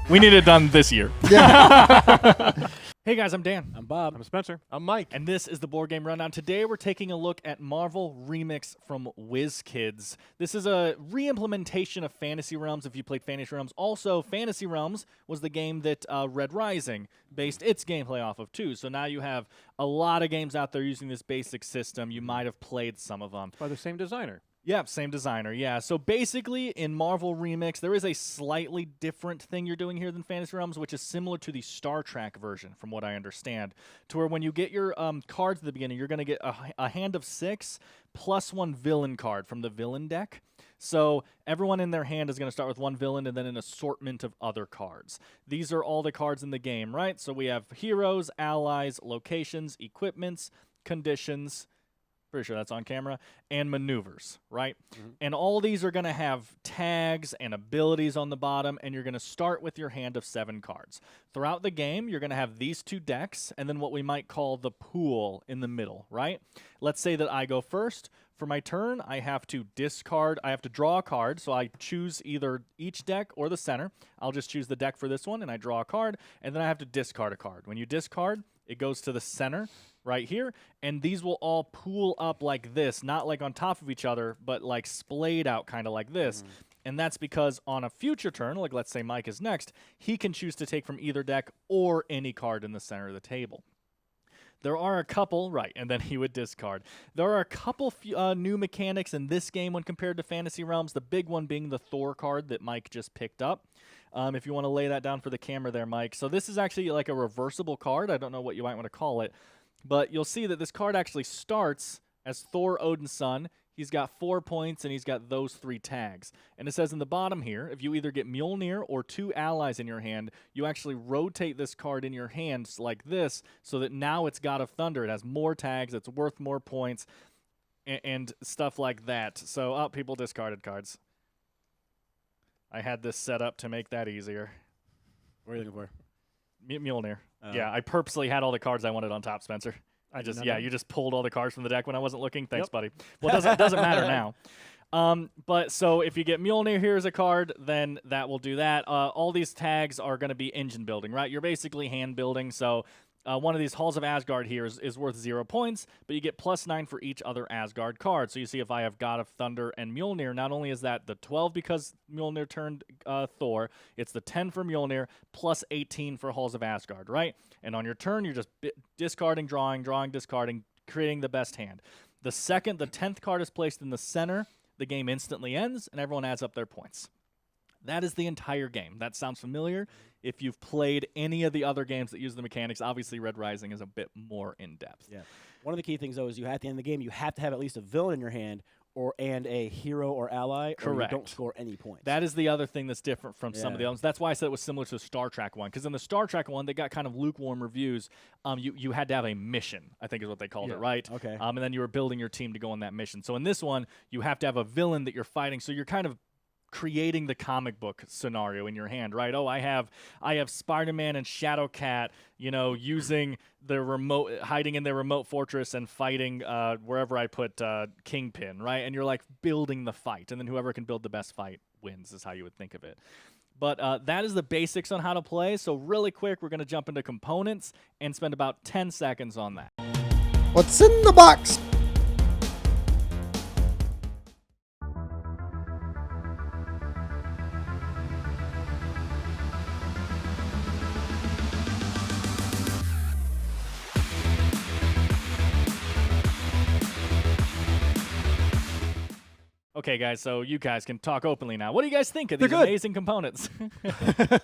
We need it done this year. Yeah. Hey guys, I'm Dan. I'm Bob. I'm Spencer. I'm Mike. And this is the Board Game Rundown. Today we're taking a look at Marvel Remix from WizKids. This is a re-implementation of Fantasy Realms, if you played Fantasy Realms. Also, Fantasy Realms was the game that Red Rising based its gameplay off of, too. So now you have a lot of games out there using this basic system. You might have played some of them. By the same designer. Yeah, same designer, yeah. So basically, in Marvel Remix, there is a slightly different thing you're doing here than Fantasy Realms, which is similar to the Star Trek version, from what I understand, to where when you get your cards at the beginning, you're going to get a hand of 6 plus 1 villain card from the villain deck. So everyone in their hand is going to start with 1 villain and then an assortment of other cards. These are all the cards in the game, right? So we have heroes, allies, locations, equipments, conditions, pretty sure that's on camera, and maneuvers, right? And all these are going to have tags and abilities on the bottom, and you're going to start with your hand of 7 cards. Throughout the game, you're going to have these 2 decks, and then what we might call the pool in the middle, right? Let's say that I go first. For my turn, I have to discard, I have to draw a card, so I choose either each deck or the center. I'll just choose the deck for this one, and I draw a card, and then I have to discard a card. When you discard, it goes to the center right here, and these will all pool up like this, not like on top of each other, but like splayed out kind of like this. And that's because on a future turn, like let's say Mike is next, he can choose to take from either deck or any card in the center of the table. There are a couple, right, and then he would discard. There are a couple new mechanics in this game when compared to Fantasy Realms, the big one being the Thor card that Mike just picked up. If you want to lay that down for the camera there, Mike. So this is actually like a reversible card. I don't know what you might want to call it. But you'll see that this card actually starts as Thor, Odin's son. He's got 4 points, and he's got those 3 tags. And it says in the bottom here, if you either get Mjolnir or 2 allies in your hand, you actually rotate this card in your hands like this so that now it's God of Thunder. It has more tags, it's worth more points, and stuff like that. So, people discarded cards. I had this set up to make that easier. What are you looking for? Mjolnir. Yeah, I purposely had all the cards I wanted on top, Spencer. You just pulled all the cards from the deck when I wasn't looking. Thanks, buddy. Well, it doesn't matter now. But so if you get Mjolnir here as a card, then that will do that. All these tags are going to be engine building, right? You're basically hand building. So one of these Halls of Asgard here is worth 0 points, but you get +9 for each other Asgard card. So you see if I have God of Thunder and Mjolnir, not only is that the 12 because Mjolnir turned Thor, it's the 10 for Mjolnir plus 18 for Halls of Asgard, right? And on your turn, you're just discarding, drawing, discarding, creating the best hand. The second the 10th card is placed in the center, the game instantly ends, and everyone adds up their points. That is the entire game. That sounds familiar. If you've played any of the other games that use the mechanics, obviously Red Rising is a bit more in-depth. Yeah. One of the key things, though, is at the end of the game, you have to have at least a villain in your hand and a hero or ally, Correct. Or you don't score any points. That is the other thing that's different from some of the others. That's why I said it was similar to the Star Trek one, because in the Star Trek one, they got kind of lukewarm reviews. You had to have a mission, I think is what they called it, right? Okay. And then you were building your team to go on that mission. So in this one, you have to have a villain that you're fighting, so you're kind of creating the comic book scenario in your hand, right? Oh, I have Spider-Man and Shadowcat, using the remote, hiding in their remote fortress and fighting wherever I put Kingpin, right? And you're like building the fight, and then whoever can build the best fight wins is how you would think of it. But that is the basics on how to play. So really quick, we're going to jump into components and spend about 10 seconds on that. What's in the box? Okay, guys, so you guys can talk openly now. What do you guys think of these amazing components?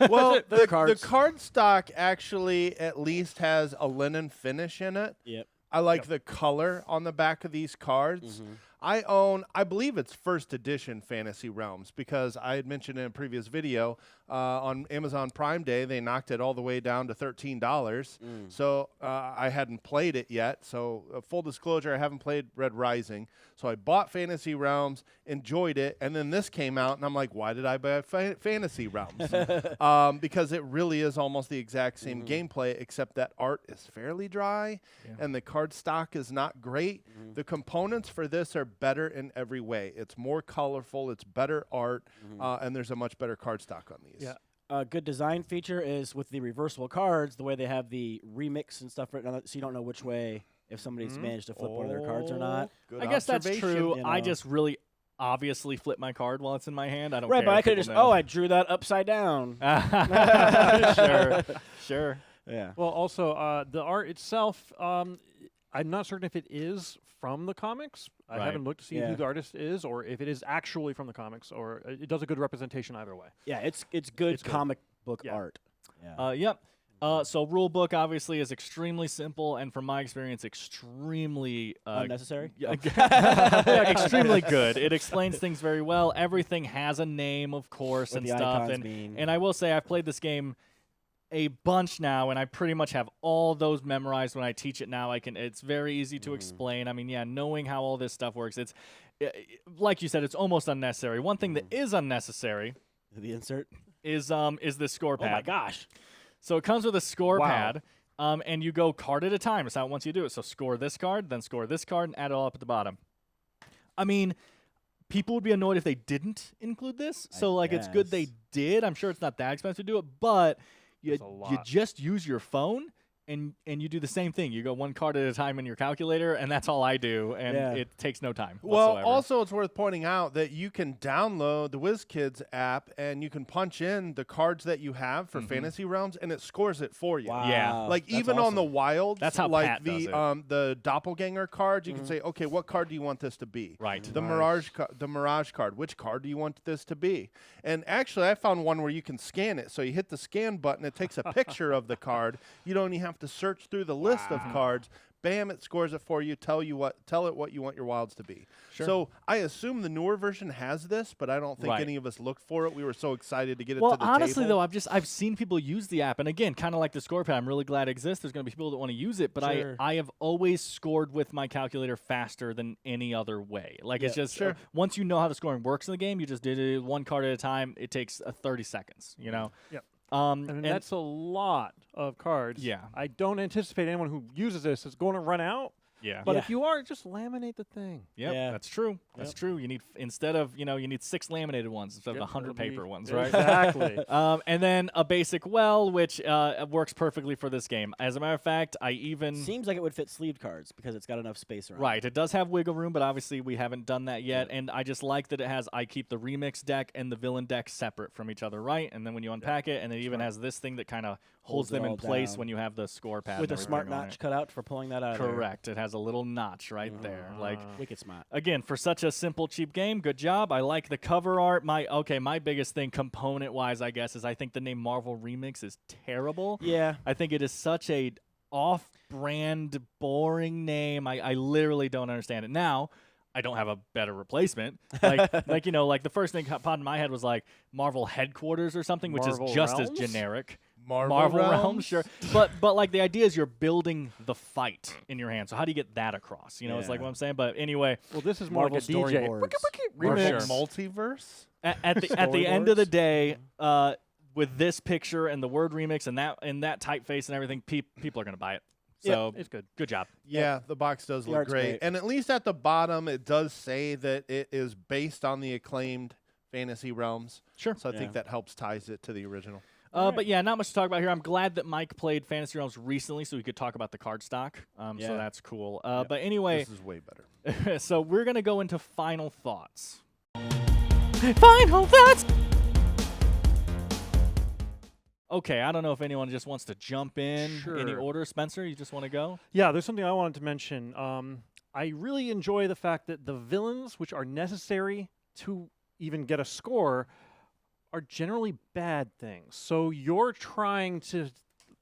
Well, the cards. card stock actually at least has a linen finish in it. Yep. I like the color on the back of these cards. I believe it's first edition Fantasy Realms, because I had mentioned in a previous video on Amazon Prime Day, they knocked it all the way down to $13. So I hadn't played it yet. So full disclosure, I haven't played Red Rising. So I bought Fantasy Realms, enjoyed it, and then this came out, and I'm like, why did I buy Fantasy Realms? Because it really is almost the exact same gameplay, except that art is fairly dry, and the card stock is not great. The components for this are better in every way. It's more colorful, it's better art, and there's a much better card stock on these. Yeah. good design feature is with the reversible cards, the way they have the remix and stuff written on it, so you don't know which way, if somebody's managed to flip one of their cards or not. Good I guess that's observation. true. You I know. just really obviously flip my card while it's in my hand. I don't Right, care. but I if could have people just, know. I drew that upside down. Sure. Yeah. Well, also, the art itself, I'm not certain if it is from the comics. I Right. haven't looked to see Yeah. who the artist is or if it is actually from the comics, or it does a good representation either way. Yeah, it's good It's good. comic book Yeah. art. Yeah. Yep. So rule book obviously is extremely simple, and from my experience, extremely Unnecessary? extremely good. It explains things very well. Everything has a name, of course, What and the stuff. icons mean. And I will say I've played this game a bunch now, and I pretty much have all those memorized when I teach it now. It's very easy to explain. I mean, yeah, knowing how all this stuff works, it's like you said, it's almost unnecessary. One thing that is unnecessary The insert. is this score pad. Oh my gosh. So it comes with a score Wow. pad, and you go card at a time. That's how once you do it. So score this card, then score this card, and add it all up at the bottom. I mean, people would be annoyed if they didn't include this. So it's good they guess. did. I'm sure it's not that expensive to do it, but you That's a lot. just use your phone. And you do the same thing. You go one card at a time in your calculator, and that's all I do, and Yeah. it takes no time Well, whatsoever. also it's worth pointing out that you can download the WizKids app and you can punch in the cards that you have for Fantasy Realms, and it scores it for you. Wow. Yeah. Like That's even on the awesome. wilds, That's how like Pat does the doppelganger cards, you can say, okay, what card do you want this to be? Right. The Mirage card. Which card do you want this to be? And actually, I found one where you can scan it. So you hit the scan button, it takes a picture of the card. You don't even have to search through the list of cards. Bam, it scores it for you. Tell it what you want your wilds to be. Sure. So I assume the newer version has this, but I don't think Right. any of us looked for it. We were so excited to get it Well, to the honestly, table. though, I've seen people use the app, and again, kind of like the score pad, I'm really glad it exists. There's going to be people that want to use it, but Sure. I have always scored with my calculator faster than any other way. Like it's Yeah, just sure. once you know how the scoring works in the game, you just did it one card at a time. It takes 30 seconds. You know. Yep. And That's a lot of cards. Yeah. I don't anticipate anyone who uses this is going to run out. yeah. But Yeah. if you are, just laminate the thing. Yep, Yeah. that's true. That's true. You need instead of you need 6 laminated ones instead of Yep, 100 that'll be- paper ones, Yeah, right? Exactly. And then a basic well, which works perfectly for this game. As a matter of fact, I even Seems like it would fit sleeved cards because it's got enough space around. right. It does have wiggle room, but obviously we haven't done that yet. And I just like that it has. I keep the remix deck and the villain deck separate from each other, right? And then when you unpack it, and it even has this thing that kind of holds Holds it them in all place down. when you have the score pad With and a smart everything on notch it. cut out for pulling that out. of there. Correct. It has a little notch right there. Like Wicked smart. again, for such a simple, cheap game, good job. I like the cover art. My biggest thing, component wise, I guess, is I think the name Marvel Remix is terrible. Yeah. I think it is such a off-brand, boring name. I literally don't understand it. Now, I don't have a better replacement. Like the first thing popped in my head was like Marvel Headquarters or something, which Marvel is just Realms? as generic. Marvel Realms, sure. But like the idea is you're building the fight in your hand. So how do you get that across? It's like Yeah. what I'm saying. But anyway, Well, this is more Marvel like a DJ. storyboards. Remix. Multiverse? at the end of the day, with this picture and the word remix and that typeface and everything, people are gonna buy it. So It's good. good job. Yeah, the box does The look art's great. great. And at least at the bottom, it does say that it is based on the acclaimed Fantasy Realms. Sure. So I think Yeah. that helps ties it to the original. But yeah, not much to talk about here. I'm glad that Mike played Fantasy Realms recently, so we could talk about the card stock. So Yeah. that's cool. But anyway, This is way better. so we're gonna go into final thoughts. Final thoughts. Okay, I don't know if anyone just wants to jump in any Sure. order. Spencer, you just want to go? Yeah, there's something I wanted to mention. I really enjoy the fact that the villains, which are necessary to even get a score, are generally bad things. So you're trying to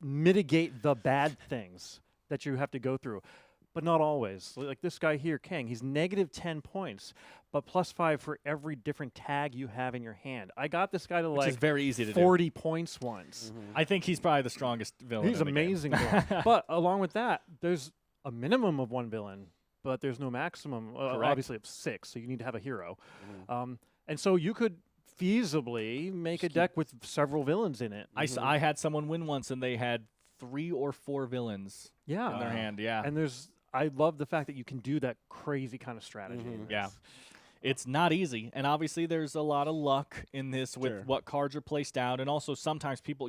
mitigate the bad things that you have to go through, but not always. Like this guy here, Kang, he's negative 10 points, but +5 for every different tag you have in your hand. I got this guy to Which is like very easy to do. 40 points once. I think he's probably the strongest villain. He's in the game. amazing. villain. But along with that, there's a minimum of 1 villain, but there's no maximum, Correct. obviously, of 6. So you need to have a hero. And so you could feasibly make a deck with several villains in it. I had someone win once, and they had 3 or 4 villains Yeah. in their hand. Yeah, And I love the fact that you can do that crazy kind of strategy. Yeah. it's not easy. And obviously there's a lot of luck in this with what cards are placed out. And also sometimes people,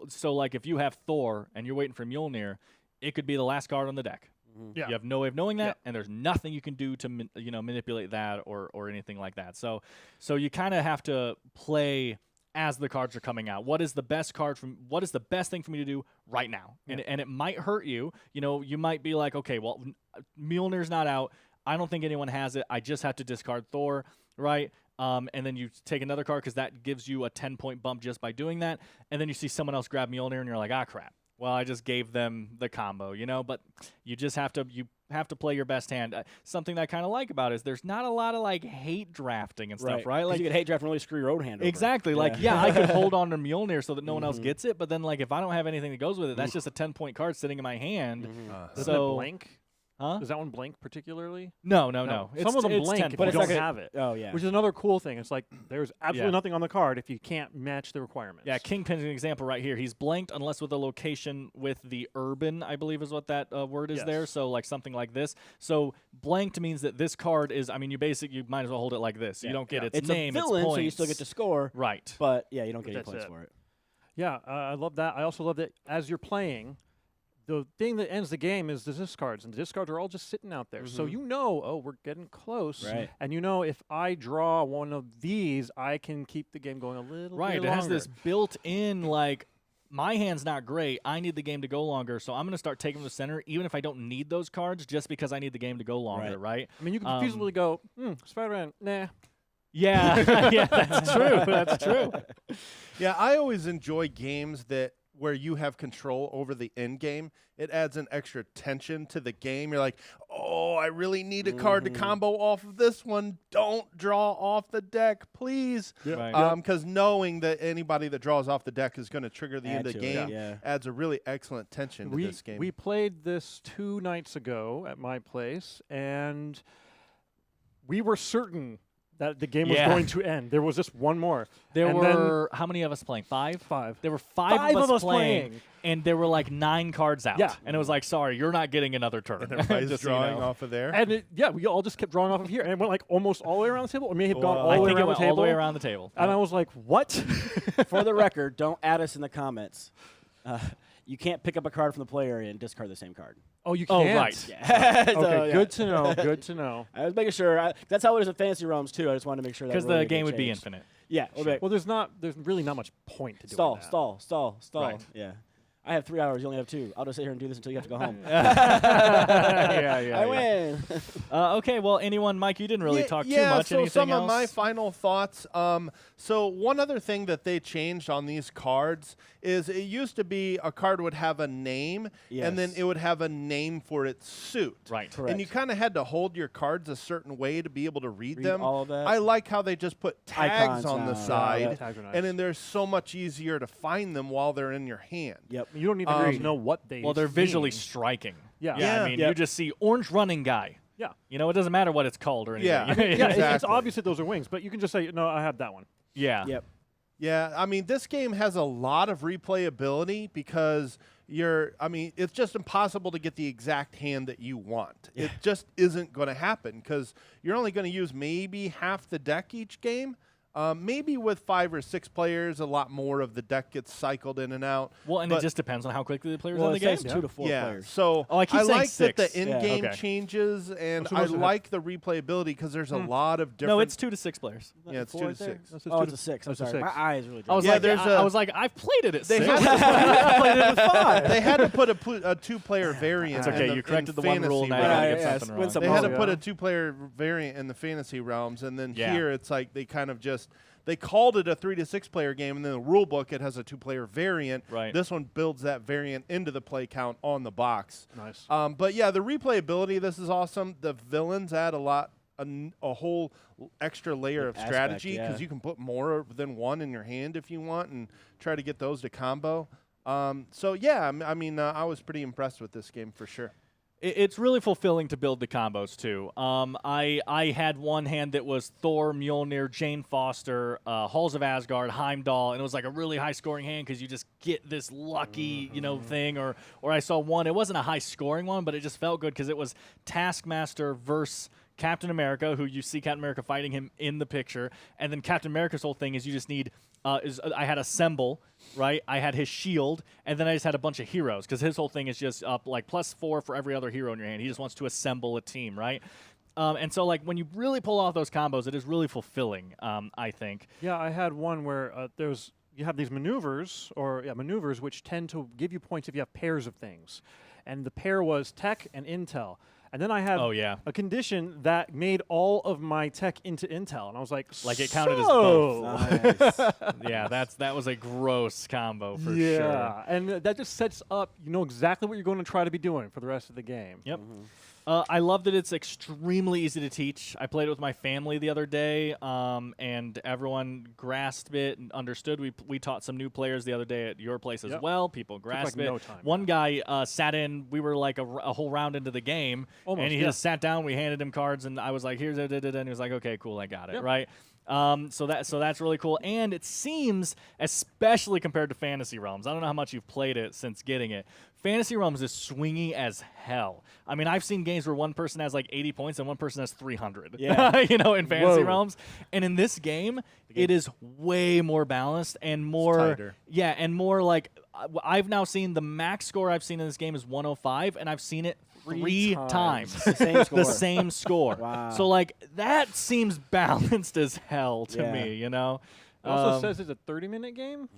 so like if you have Thor and you're waiting for Mjolnir, it could be the last card on the deck. Yeah. You have no way of knowing that, and there's nothing you can do to manipulate that or anything like that. So you kind of have to play as the cards are coming out. What is the best what is the best thing for me to do right now? And it might hurt you. You might be like, okay, well, Mjolnir's not out. I don't think anyone has it. I just have to discard Thor, right? And then you take another card because that gives you a 10-point bump just by doing that. And then you see someone else grab Mjolnir, and you're like, ah, crap. Well, I just gave them the combo, But you just have to play your best hand. Something that I kind of like about it is there's not a lot of like hate drafting and stuff, right? Like you could hate draft and really screw your own hand over. Exactly. Like, I could hold on to Mjolnir so that no one else gets it, but then like if I don't have anything that goes with it, that's just a 10-point card sitting in my hand. Doesn't it blank? Huh? Does that one blank particularly? No. Some of them blank if you don't have it. Oh, yeah. Which is another cool thing. It's like there's absolutely nothing on the card if you can't match the requirements. Yeah, Kingpin's an example right here. He's blanked unless with a location with the urban, I believe is what that word is there. So like something like this. So blanked means that this card is, you might as well hold it like this. You don't get its name, it's a villain, its points. so you still get to score. Right. But, yeah, you don't get any points for it. Yeah, I love that. I also love that as you're playing, the thing that ends the game is the discards, and the discards are all just sitting out there. So we're getting close. Right. And if I draw one of these, I can keep the game going a little bit longer. It has this built-in, like, my hand's not great. I need the game to go longer, so I'm going to start taking the center, even if I don't need those cards, just because I need the game to go longer, right? I mean, you can feasibly go, Spider-Man, nah. Yeah, yeah, that's true. That's true. Yeah, I always enjoy games where you have control over the end game. It adds an extra tension to the game. You're like, oh, I really need a card to combo off of this one. Don't draw off the deck, please. Because knowing that anybody that draws off the deck is going to trigger the end of the game adds a really excellent tension to this game. We played this 2 nights ago at my place, and we were certain that the game was going to end. There was just one more. There were, how many of us playing? 5? 5. There were 5 of us playing, and there were like 9 cards out. Yeah. And it was like, sorry, you're not getting another turn. And everybody's drawing off of there. And we all just kept drawing off of here, and it went like almost all the way around the table, or may have gone all the way around the table. all the way around the table. And I was like, what? For the record, don't add us in the comments. You can't pick up a card from the play area and discard the same card. Oh, you can't? Oh, right. Yeah. Okay, good to know. Good to know. I was making sure. That's how it is in Fantasy Realms, too. I just wanted to make sure that because the game would be infinite. Yeah. Sure. Well, there's really not much point to doing that. Stall. Right. Yeah. I have 3 hours. You only have 2. I'll just sit here and do this until you have to go home. I win. Okay, well, Mike, you didn't really talk too much. So Anything some else? of my final thoughts. So one other thing that they changed on these cards is it used to be a card would have a name, and then it would have a name for its suit. Right. Correct. And you kind of had to hold your cards a certain way to be able to read them. all of that. I like how they just put tags Icons on the now. side, Yeah, tags are nice. and then they're so much easier to find them while they're in your hand. Yep. You don't even know what they Well, they're visually mean. striking. Yeah. I mean, you just see orange running guy. Yeah. It doesn't matter what it's called or anything. Yeah. Yeah, it's Exactly. obvious that those are wings, but you can just say, no, I have that one. Yeah. Yep. Yeah, I mean, this game has a lot of replayability because it's just impossible to get the exact hand that you want. It just isn't going to happen because you're only going to use maybe half the deck each game. Maybe with 5 or 6 players, a lot more of the deck gets cycled in and out. Well, and it just depends on how quickly the players Well, on the it game. says 2 to 4 players. So I keep saying like that 6. the in-game Okay. changes, and So I those are like the replayability because there's a lot of different. No, it's 2 to 6 players. Yeah, it's 2 to 6. Oh, it's a 6. I'm sorry. My eyes really I was Yeah, like, there's I a- was like, I've played it at They 6. had played it with 5. They had to put a 2-player variant. It's okay, in you corrected the one fantasy rule, now you realm. gotta get Yeah, something win wrong. some They had to Oh, put yeah. a 2-player variant in the fantasy realms, and then Yeah. here it's like they kind of just they called it a 3 to 6 player game, and then the rule book it has a 2-player variant. Right. This one builds that variant into the play count on the box. Nice. But yeah, the replayability. This is awesome. The villains add a whole extra layer of Aspect, strategy yeah. because you can put more than one in your hand if you want, and try to get those to combo. So yeah, I mean, I was pretty impressed with this game for sure. It's really fulfilling to build the combos, too. I had one hand that was Thor, Mjolnir, Jane Foster, Halls of Asgard, Heimdall, and it was like a really high-scoring hand because you just get this lucky, thing. Or I saw one. It wasn't a high-scoring one, but it just felt good because it was Taskmaster versus Captain America, who you see Captain America fighting him in the picture, and then Captain America's whole thing is you just need I had assemble, right? I had his shield, and then I just had a bunch of heroes because his whole thing is just like +4 for every other hero in your hand. He just wants to assemble a team, right? And so, like, when you really pull off those combos, it is really fulfilling, I think. Yeah, I had one where you have these maneuvers, maneuvers which tend to give you points if you have pairs of things. And the pair was tech and intel. And then I had a condition that made all of my tech into intel. And I was like it counted as both. Nice. Yeah, that was a gross combo for sure. Yeah, and that just sets up, you know exactly what you're going to try to be doing for the rest of the game. Yep. I love that it's extremely easy to teach. I played it with my family the other day, and everyone grasped it and understood. We taught some new players the other day at your place as well. People grasped it. No time, One guy sat in. We were like a whole round into the game, and he just sat down. We handed him cards, and I was like, "Here's it," and he was like, "Okay, cool, I got it." Right. So that's really cool, and it seems, especially compared to Fantasy Realms, I don't know how much you've played it since getting it. Fantasy Realms is swingy as hell. I mean, I've seen games where one person has like 80 points and one person has 300. Yeah. You know, in Fantasy Realms, and in this game, it is way more balanced and more tighter. Yeah, and more like I've now seen the max score I've seen in this game is 105, and I've seen it three times. The same score. The same score. Wow. So, like, that seems balanced as hell to Yeah. me, you know? It also says it's a 30-minute game.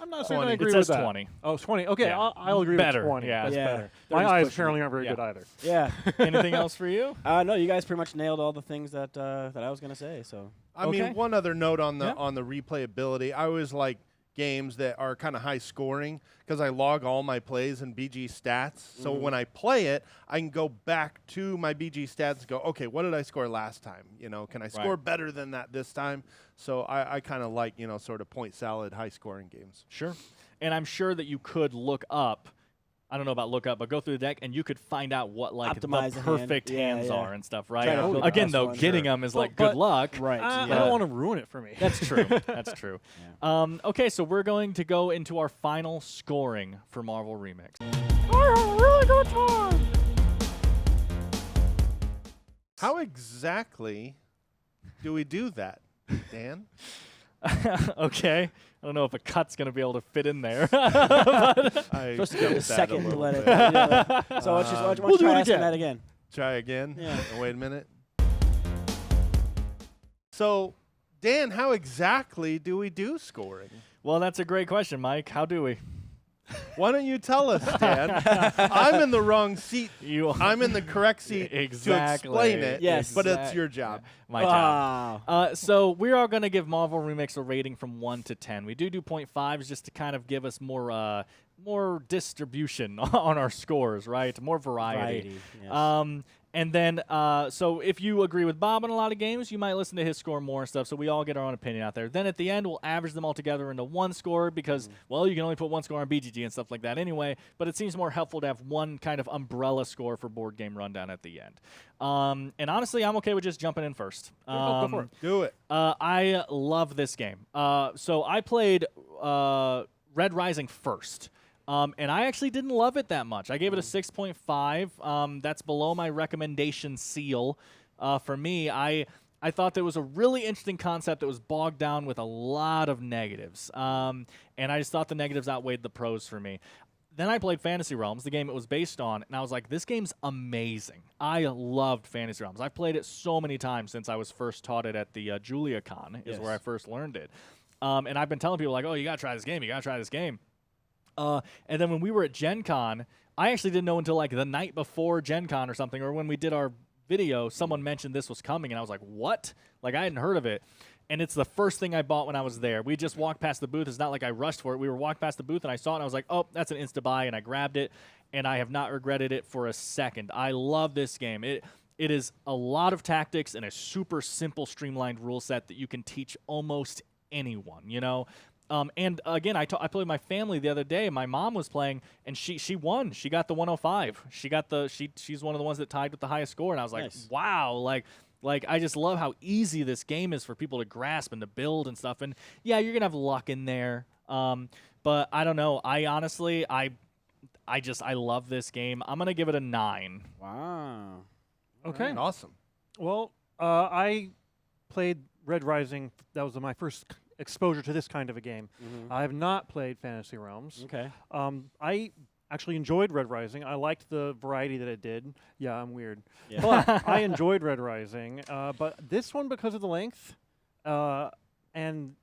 I'm not saying I 20. agree It with says that. 20. Oh, it's 20. Okay, Yeah. I'll agree Better. with 20. Yeah. That's Yeah. better. They're My just eyes pushing apparently it. aren't very Yeah. good either. Yeah. Anything else for you? No, you guys pretty much nailed all the things that I was gonna say. So I Okay. mean, one other note on the Yeah. on the replayability. I always like games that are kind of high scoring because I log all my plays in BG stats. So when I play it, I can go back to my BG stats and go, okay, what did I score last time? You know, can I score better than that this time? So I kind of like, you know, sort of point salad, high scoring games. Sure. And I'm sure that you could look up, I don't know about look up, but go through the deck and you could find out what like Optimize the the hand. perfect Yeah, hands yeah. are and stuff, right? Try to build the Again, best though, one. getting them is Well, like good but- luck. right. I Yeah. don't want to ruin it for me. That's true. That's true. Okay, so we're going to go into our final scoring for Marvel Remix. really good time. How exactly do we do that, Dan? Okay. I don't know if a cut's going to be able to fit in there. I supposed to give it a jumped that second to little let it. bit. So let's just why don't We'll you do try it asking again. that again. Try again. Yeah. Oh, wait a minute. So, Dan, how exactly do we do scoring? Well, that's a great question, Mike. How do we? Why don't you tell us, Dan? I'm in the wrong seat. I'm in the correct seat Exactly. to explain it. Yes. But it's your job. My job. Wow. So we are going to give Marvel Remix a rating from 1 to 10. We do 0.5s just to kind of give us more distribution on our scores, right? More variety. Yes. And then, so if you agree with Bob on a lot of games, you might listen to his score more and stuff, so we all get our own opinion out there. Then at the end, we'll average them all together into one score because, well, you can only put one score on BGG and stuff like that anyway, but it seems more helpful to have one kind of umbrella score for Board Game Rundown at the end. And honestly, I'm okay with just jumping in first. Go for it. Do it. I love this game. So I played Red Rising first. And I actually didn't love it that much. I gave it a 6.5. That's below my recommendation seal. For me, I thought there was a really interesting concept that was bogged down with a lot of negatives. And I just thought the negatives outweighed the pros for me. Then I played Fantasy Realms, the game it was based on, and I was like, this game's amazing. I loved Fantasy Realms. I've played it so many times since I was first taught it at the JuliaCon is where I first learned it. And I've been telling people, like, oh, you got to try this game. You got to try this game. And then when we were at Gen Con, I actually didn't know until like the night before Gen Con or something, or when we did our video, someone mentioned this was coming, and I was like, what? Like, I hadn't heard of it. And it's the first thing I bought when I was there. We just walked past the booth. It's not like I rushed for it. We were walking past the booth, and I saw it, and I was like, oh, that's an insta-buy, and I grabbed it, and I have not regretted it for a second. I love this game. It is a lot of tactics and a super simple, streamlined rule set that you can teach almost anyone, you know? And again, I played with my family the other day. My mom was playing, and she won. She got the 105. She's one of the ones that tied with the highest score, and I was like, Nice. wow, like I just love how easy this game is for people to grasp and to build and stuff. And yeah, you're gonna have luck in there, but I don't know. I honestly, I love this game. I'm gonna give it a 9. Wow. Okay. Awesome. Well, I played Red Rising. That was my first exposure to this kind of a game. I have not played Fantasy Realms. Okay. I actually enjoyed Red Rising. I liked the variety that it did. Yeah, I'm weird. Yeah. But I enjoyed Red Rising. But this one, because of the length, and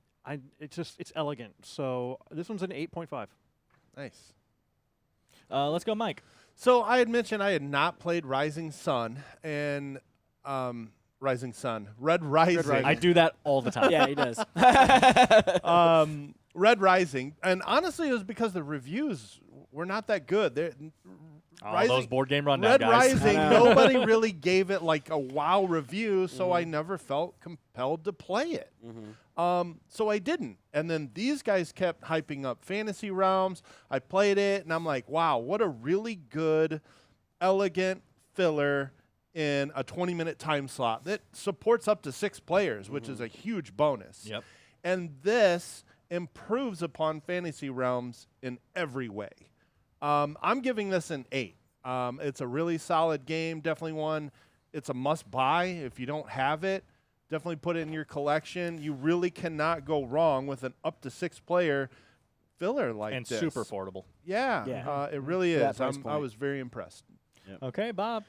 it's elegant. So this one's an 8.5. Nice. Let's go, Mike. So I had mentioned I had not played Rising Sun and Rising Sun. Red Rising. I do that all the time. Yeah, he does. Red Rising. And honestly, it was because the reviews were not that good. Those board game rundown Red guys. Rising, nobody really gave it like a wow review, so I never felt compelled to play it. So I didn't. And then these guys kept hyping up Fantasy Realms. I played it, and I'm like, wow, what a really good, elegant filler in a 20-minute time slot that supports up to 6 players, which is a huge bonus. Yep. And this improves upon Fantasy Realms in every way. I'm giving this an 8. It's a really solid game. Definitely one. It's a must-buy. If you don't have it, definitely put it in your collection. You really cannot go wrong with an up to 6-player filler like And this. super affordable. Yeah, Yeah. it really For that is. price I point. was very impressed. Okay, Bob.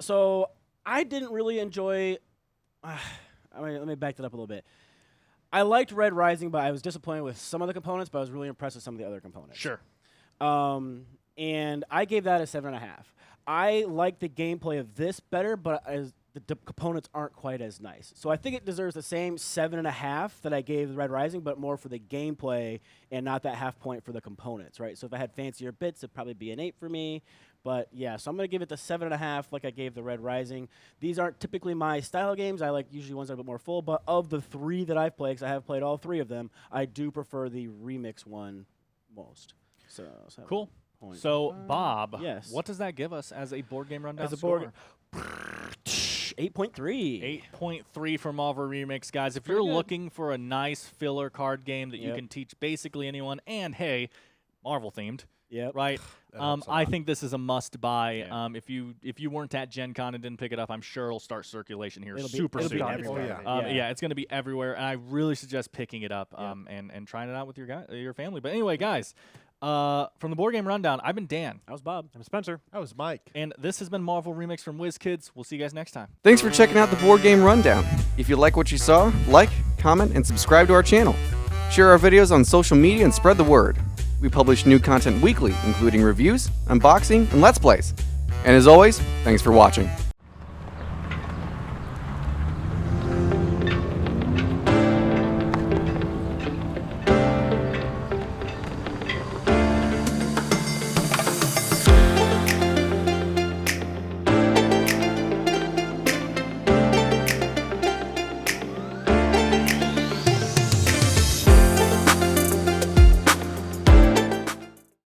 So I didn't really enjoy. Let me back that up a little bit. I liked Red Rising, but I was disappointed with some of the components. But I was really impressed with some of the other components. Sure. And I gave that a 7.5. I like the gameplay of this better, but the components aren't quite as nice. So I think it deserves the same 7.5 that I gave Red Rising, but more for the gameplay and not that half point for the components, right? So if I had fancier bits, it'd probably be an 8 for me. But yeah, so I'm going to give it the 7.5 like I gave the Red Rising. These aren't typically my style of games. I like usually ones that are a bit more full. But of the 3 that I've played, because I have played all 3 of them, I do prefer the remix one most. So Cool. 7.5. So, Bob, Yes. what does that give us as a board game rundown As a score? board 8.3. 8.3 for Marvel Remix, guys. If you're Pretty good. looking for a nice filler card game that you Yep. can teach basically anyone, and hey, Marvel themed, Yep. right? helps a I lot. think this is a must buy. Yeah. If you weren't at Gen Con and didn't pick it up, I'm sure it'll start circulation here It'll be- super it'll be soon. everywhere. Oh, yeah. Yeah, it's going to be everywhere, and I really suggest picking it up and trying it out with your family. But anyway, guys, from the Board Game Rundown, I've been Dan, That was Bob. I'm Spencer. That was Mike. and this has been Marvel Remix from WizKids. We'll see you guys next time. Thanks for checking out the Board Game Rundown. If you like what you saw, like, comment, and subscribe to our channel. Share our videos on social media and spread the word. We publish new content weekly, including reviews, unboxing, and Let's Plays. And as always, thanks for watching.